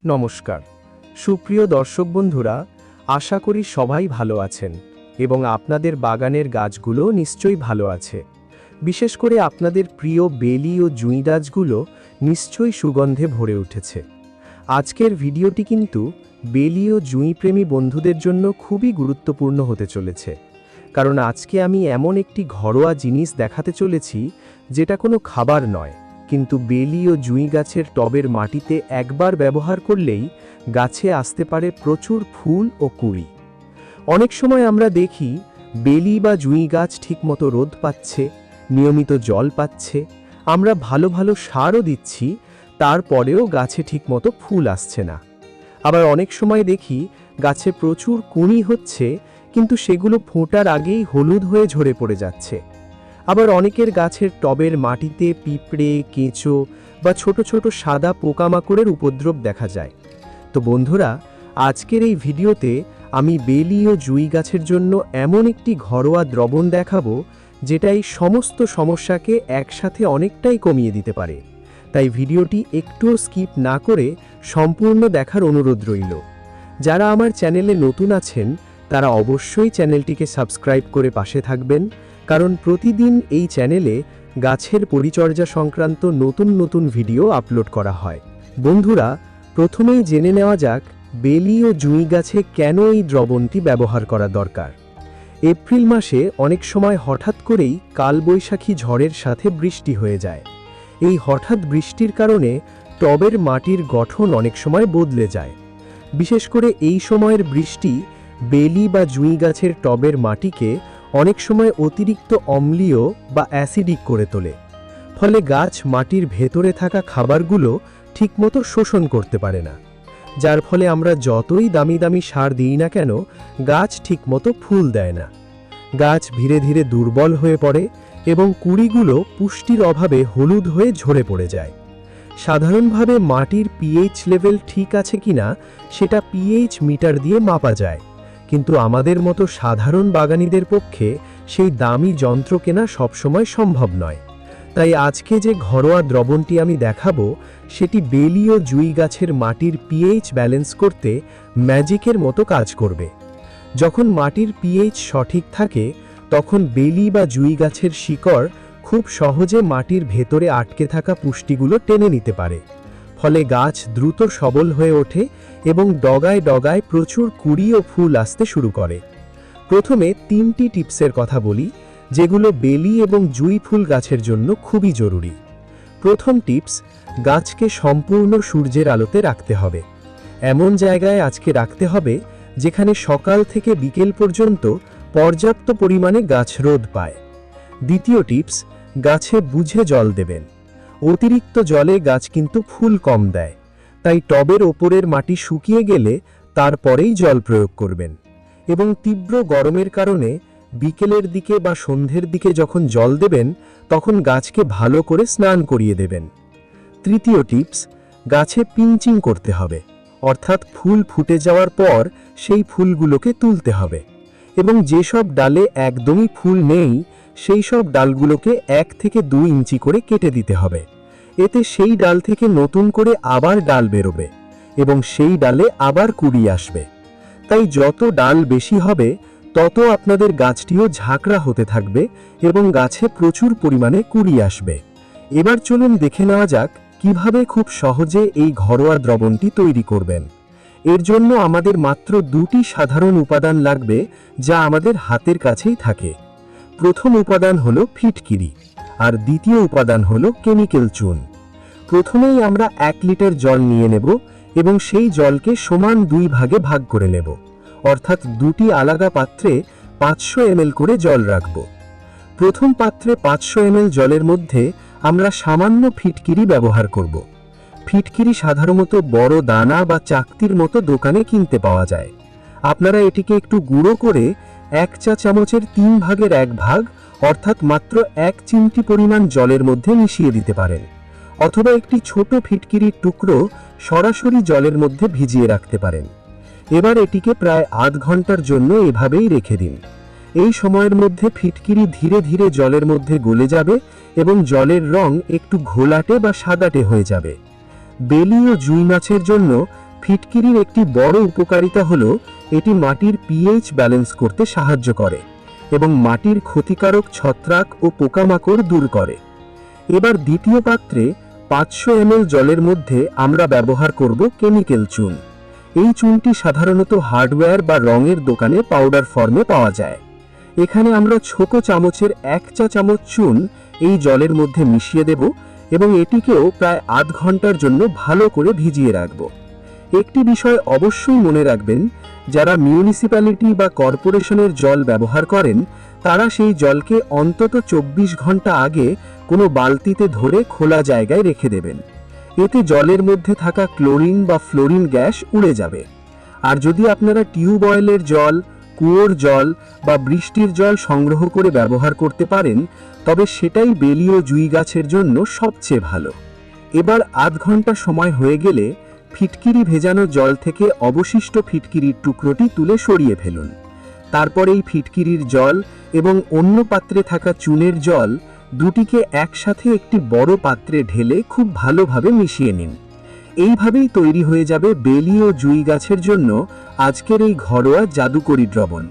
নমস্কার সুপ্রিয় দর্শক বন্ধুরা, আশা করি সবাই ভালো আছেন এবং আপনাদের বাগানের গাছগুলো নিশ্চয়ই ভালো আছে। বিশেষ করে আপনাদের প্রিয় বেলি ও জুঁই গাছগুলো নিশ্চয়ই সুগন্ধে ভরে উঠেছে। আজকের ভিডিওটি কিন্তু বেলি ও জুঁই প্রেমী বন্ধুদের জন্য খুবই গুরুত্বপূর্ণ হতে চলেছে, কারণ আজকে আমি এমন একটি ঘরোয়া জিনিস দেখাতে চলেছি যেটা কোনো খাবার নয়, কিন্তু বেলি ও জুঁই গাছের টবের মাটিতে একবার ব্যবহার করলেই গাছে আসতে পারে প্রচুর ফুল ও কুঁড়ি। অনেক সময় আমরা দেখি বেলি বা জুঁই গাছ ঠিকমতো রোদ পাচ্ছে, নিয়মিত জল পাচ্ছে, আমরা ভালো ভালো সারও দিচ্ছি, তারপরেও গাছে ঠিকমতো ফুল আসছে না। আবার অনেক সময় দেখি গাছে প্রচুর কুঁড়ি হচ্ছে, কিন্তু সেগুলো ফোটার আগেই হলুদ হয়ে ঝরে পড়ে যাচ্ছে। আবার অনেকের গাছের টবের মাটিতে পিঁপড়ে, কেঁচো বা ছোট ছোট সাদা পোকামাকড়ের উপদ্রব দেখা যায়। তো বন্ধুরা, আজকের এই ভিডিওতে আমি বেলি ও জুঁই গাছের জন্য এমন একটি ঘরোয়া দ্রবণ দেখাবো যেটা এই সমস্ত সমস্যাকে একসাথে অনেকটাই কমিয়ে দিতে পারে। তাই ভিডিওটি একটুও স্কিপ না করে সম্পূর্ণ দেখার অনুরোধ রইল। যারা আমার চ্যানেলে নতুন আছেন তারা অবশ্যই চ্যানেলটিকে সাবস্ক্রাইব করে পাশে থাকবেন, কারণ প্রতিদিন এই চ্যানেলে গাছের পরিচর্যা সংক্রান্ত নতুন নতুন ভিডিও আপলোড করা হয়। বন্ধুরা, প্রথমেই জেনে নেওয়া যাক বেলি ও জুঁই গাছে কেন এই দ্রবণটি ব্যবহার করা দরকার। এপ্রিল মাসে অনেক সময় হঠাৎ করেই কালবৈশাখী ঝড়ের সাথে বৃষ্টি হয়ে যায়। এই হঠাৎ বৃষ্টির কারণে টবের মাটির গঠন অনেক সময় বদলে যায়। বিশেষ করে এই সময়ের বৃষ্টি বেলি বা জুঁই গাছের টবের মাটিকে অনেক সময় অতিরিক্ত অম্লীয় বা অ্যাসিডিক করে তোলে। ফলে গাছ মাটির ভেতরে থাকা খাবারগুলো ঠিকমতো শোষণ করতে পারে না, যার ফলে আমরা যতই দামি দামি সার দিই না কেন গাছ ঠিকমতো ফুল দেয় না। গাছ ধীরে ধীরে দুর্বল হয়ে পড়ে এবং কুঁড়িগুলো পুষ্টির অভাবে হলুদ হয়ে ঝরে পড়ে যায়। সাধারণভাবে মাটির পিএইচ লেভেল ঠিক আছে কিনা সেটা পিএইচ মিটার দিয়ে মাপা যায়, কিন্তু আমাদের মতো সাধারণ বাগানীদের পক্ষে সেই দামি যন্ত্র কেনা সবসময় সম্ভব নয়। তাই আজকে যে ঘরোয়া দ্রবণটি আমি দেখাবো সেটি বেলি ও জুঁই গাছের মাটির পিএইচ ব্যালেন্স করতে ম্যাজিকের মতো কাজ করবে। যখন মাটির পিএইচ সঠিক থাকে তখন বেলি বা জুঁই গাছের শিকড় খুব সহজে মাটির ভেতরে আটকে থাকা পুষ্টিগুলো টেনে নিতে পারে। ফলে গাছ দ্রুত সবল হয়ে ওঠে এবং ডগায় ডগায় প্রচুর কুঁড়ি ও ফুল আসতে শুরু করে। প্রথমে 3টি টিপসের কথা বলি যেগুলো বেলি এবং জুঁই ফুল গাছের জন্য খুবই জরুরি। প্রথম টিপস, গাছকে সম্পূর্ণ সূর্যের আলোতে রাখতে হবে। এমন জায়গায় আজকে রাখতে হবে যেখানে সকাল থেকে বিকেল পর্যন্ত পর্যাপ্ত পরিমাণে গাছ রোদ পায়। দ্বিতীয় টিপস, গাছে বুঝে জল দেবেন। অতিরিক্ত জলে গাছ কিন্তু ফুল কম দেয়, তাই টবের ওপরের মাটি শুকিয়ে গেলে তারপরেই জল প্রয়োগ করবেন। এবং তীব্র গরমের কারণে বিকেলের দিকে বা সন্ধ্যের দিকে যখন জল দেবেন তখন গাছকে ভালো করে স্নান করিয়ে দেবেন। তৃতীয় টিপস, গাছে পিঞ্চিং করতে হবে, অর্থাৎ ফুল ফুটে যাওয়ার পর সেই ফুলগুলোকে তুলতে হবে এবং যেসব ডালে একদমই ফুল নেই সেই সব ডালগুলোকে 1 থেকে 2 ইঞ্চি করে কেটে দিতে হবে। এতে সেই ডাল থেকে নতুন করে আবার ডাল বেরোবে এবং সেই ডালে আবার কুঁড়ি আসবে। তাই যত ডাল বেশি হবে তত আপনাদের গাছটিও ঝাঁকড়া হতে থাকবে এবং গাছে প্রচুর পরিমাণে কুঁড়ি আসবে। এবার চলুন দেখে নেওয়া যাক কিভাবে খুব সহজে এই ঘরোয়া দ্রবণটি তৈরি করবেন। এর জন্য আমাদের মাত্র 2টি সাধারণ উপাদান লাগবে যা আমাদের হাতের কাছেই থাকে। প্রথম উপাদান হলো ফিটকিরি আর দ্বিতীয় উপাদান হলো কেমিক্যাল চুন। প্রথমেই আমরা 1 লিটার জল নিয়ে নেব এবং সেই জলকে সমান 2 ভাগে ভাগ করে নেব, অর্থাৎ 2টি আলাদা পাত্রে 500 ml করে জল রাখব। প্রথম পাত্রে 500 ml জলের মধ্যে আমরা সামান্য ফিটকিরি ব্যবহার করব। ফিটকিরি সাধারণত বড় দানা বা চাকতির মতো দোকানে কিনতে পাওয়া যায়। আপনারা এটিকে একটু গুঁড়ো করে 1 চা চামচের 3 ভাগের 1 ভাগ অর্থাৎ মাত্র 1 চিমটি পরিমাণ জলের মধ্যে মিশিয়ে দিতে পারেন, অথবা একটি ছোট ফিটকিরির টুকরো সরাসরি জলের মধ্যে ভিজিয়ে রাখতে পারেন। এবার এটিকে প্রায় আধ ঘন্টার জন্য এভাবেই রেখে দিন। এই সময়ের মধ্যে ফিটকিরি ধীরে ধীরে জলের মধ্যে গলে যাবে এবং জলের রং একটু ঘোলাটে বা সাদাটে হয়ে যাবে। বেলি ও জুঁই মাছের জন্য ফিটকিরির একটি বড় উপকারিতা হলো এটি মাটির পিএইচ ব্যালেন্স করতে সাহায্য করে এবং মাটির ক্ষতিকারক ছত্রাক ও পোকামাকড় দূর করে। এবার দ্বিতীয় পাত্রে 500 ml জলের মধ্যে আমরা ব্যবহার করব কেমিক্যাল চুন। এই চুনটি সাধারণত হার্ডওয়্যার বা রঙের দোকানে পাউডার ফর্মে পাওয়া যায়। এখানে আমরা ছোট চামচের 1 চা চামচ চুন এই জলের মধ্যে মিশিয়ে দেব এবং এটিকেও প্রায় আধ ঘন্টার জন্য ভালো করে ভিজিয়ে রাখব। একটি বিষয় অবশ্যই মনে রাখবেন, যারা মিউনিসিপ্যালিটি বা কর্পোরেশনের জল ব্যবহার করেন তারা সেই জলকে অন্তত 24 ঘন্টা আগে কোনো বালতিতে ধরে খোলা জায়গায় রেখে দেবেন। এতে জলের মধ্যে থাকা ক্লোরিন বা ফ্লোরিন গ্যাস উড়ে যাবে। আর যদি আপনারা টিউবওয়েলের জল, কুয়োর জল বা বৃষ্টির জল সংগ্রহ করে ব্যবহার করতে পারেন তবে সেটাই বেলি ও জুঁই গাছের জন্য সবচেয়ে ভালো। এবার আধ ঘন্টা সময় হয়ে গেলে ফিটকিরি ভেজানো জল থেকে অবশিষ্ট ফিটকিরির টুকরোটি তুলে সরিয়ে ফেলুন। তারপর এই ফিটকিরির জল এবং অন্য পাত্রে থাকা চুনের জল দুটিকে একসাথে একটি বড় পাত্রে ঢেলে খুব ভালোভাবে মিশিয়ে নিন। এইভাবেই তৈরি হয়ে যাবে বেলি ও জুঁই গাছের জন্য আজকের এই ঘরোয়া জাদুকরি দ্রবণ।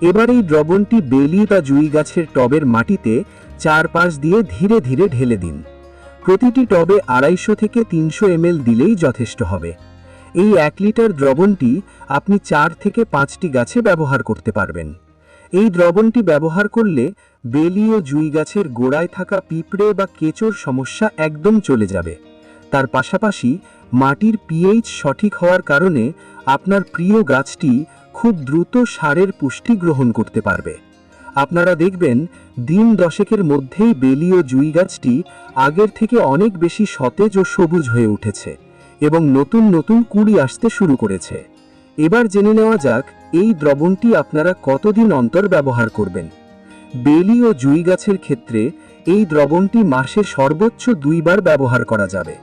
এবার এই দ্রবণটি বেলি বা জুঁই গাছের টবের মাটিতে চারপাশ দিয়ে ধীরে ধীরে ঢেলে দিন। প্রতিটি টবে 250 থেকে 300 ml দিলেই যথেষ্ট হবে। এই 1 লিটার দ্রবণটি আপনি 4 থেকে 5টি গাছে ব্যবহার করতে পারবেন। এই দ্রবণটি ব্যবহার করলে বেলি ও জুঁই গাছের গোড়ায় থাকা পিঁপড়ে বা কেঁচোর সমস্যা একদম চলে যাবে। তার পাশাপাশি মাটির পিএইচ সঠিক হওয়ার কারণে আপনার প্রিয় গাছটি খুব দ্রুত সারের পুষ্টি গ্রহণ করতে পারবে। আপনারা দেখবেন দিন 10 মধ্যেই বেলি ও জুঁই গাছটি আগের থেকে অনেক বেশি সতেজ ও সবুজ হয়ে উঠেছে এবং নতুন নতুন কুঁড়ি আসতে শুরু করেছে। এবার জেনে নেওয়া যাক এই দ্রবণটি আপনারা কতদিন অন্তর ব্যবহার করবেন। বেলি ও জুঁই গাছের ক্ষেত্রে এই দ্রবণটি মাসে সর্বোচ্চ 2 বার ব্যবহার করা যাবে।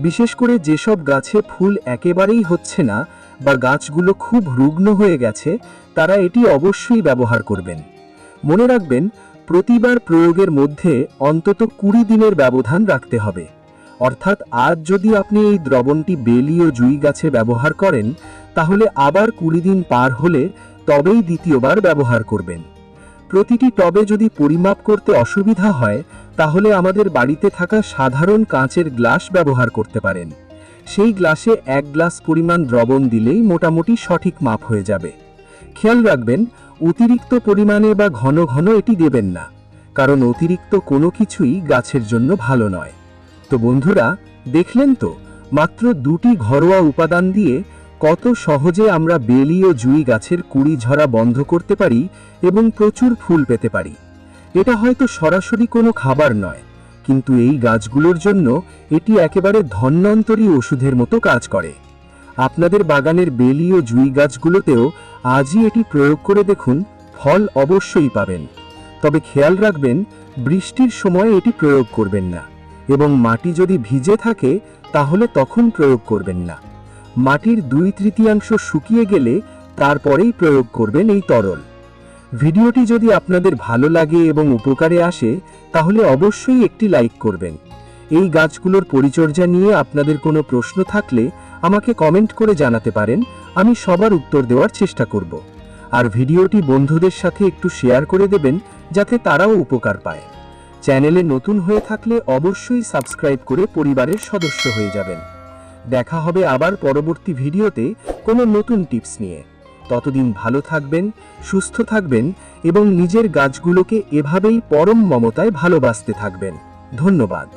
বিশেষ করে যেসব গাছে ফুল একেবারেই হচ্ছে না বা গাছগুলো খুব রুগ্ন হয়ে গেছে তারা এটি অবশ্যই ব্যবহার করবেন। মনে রাখবেন, প্রতিবার প্রয়োগের মধ্যে অন্তত 20 দিনের ব্যবধান রাখতে হবে। অর্থাৎ আজ যদি আপনি এই দ্রবণটি বেলি ও জুঁই গাছে ব্যবহার করেন তাহলে আবার 20 দিন পার হলে তবেই দ্বিতীয়বার ব্যবহার করবেন। প্রতিটি টবে যদি পরিমাপ করতে অসুবিধা হয় তাহলে আমাদের বাড়িতে থাকা সাধারণ কাঁচের গ্লাস ব্যবহার করতে পারেন। সেই গ্লাসে 1 গ্লাস পরিমাণ দ্রবণ দিলেই মোটামুটি সঠিক মাপ হয়ে যাবে। খেয়াল রাখবেন, অতিরিক্ত পরিমাণে বা ঘন ঘন এটি দেবেন না, কারণ অতিরিক্ত কোনো কিছুই গাছের জন্য ভালো নয়। তো বন্ধুরা, দেখলেন তো মাত্র 2টি ঘরোয়া উপাদান দিয়ে কত সহজে আমরা বেলি ও জুঁই গাছের কুঁড়ি ঝরা বন্ধ করতে পারি এবং প্রচুর ফুল পেতে পারি। এটা হয়তো সরাসরি কোনো খাবার নয়, কিন্তু এই গাছগুলোর জন্য এটি একেবারে ধন্বন্তরী ওষুধের মতো কাজ করে। আপনাদের বাগানের বেলি ও জুঁই গাছগুলোতেও আজই এটি প্রয়োগ করে দেখুন, ফল অবশ্যই পাবেন। তবে খেয়াল রাখবেন, বৃষ্টির সময় এটি প্রয়োগ করবেন না এবং মাটি যদি ভিজে থাকে তাহলে তখন প্রয়োগ করবেন না। মাটির 2/3 শুকিয়ে গেলে তারপরেই প্রয়োগ করবেন এই তরল। ভিডিওটি যদি আপনাদের ভালো লাগে এবং উপকারে আসে তাহলে অবশ্যই একটি লাইক করবেন। এই গাছগুলোর পরিচর্যা নিয়ে আপনাদের কোনো প্রশ্ন থাকলে আমাকে কমেন্ট করে জানাতে পারেন, আমি সবার উত্তর দেওয়ার চেষ্টা করব। আর ভিডিওটি বন্ধুদের সাথে একটু শেয়ার করে দেবেন যাতে তারাও উপকার পায়। চ্যানেলে নতুন হয়ে থাকলে অবশ্যই সাবস্ক্রাইব করে পরিবারের সদস্য হয়ে যাবেন। দেখা হবে আবার পরবর্তী ভিডিওতে কোনো নতুন টিপস নিয়ে। ততদিন ভালো থাকবেন, সুস্থ থাকবেন এবং নিজের গাছগুলোকে এভাবেই পরম মমতায় ভালোবাসতে থাকবেন। ধন্যবাদ।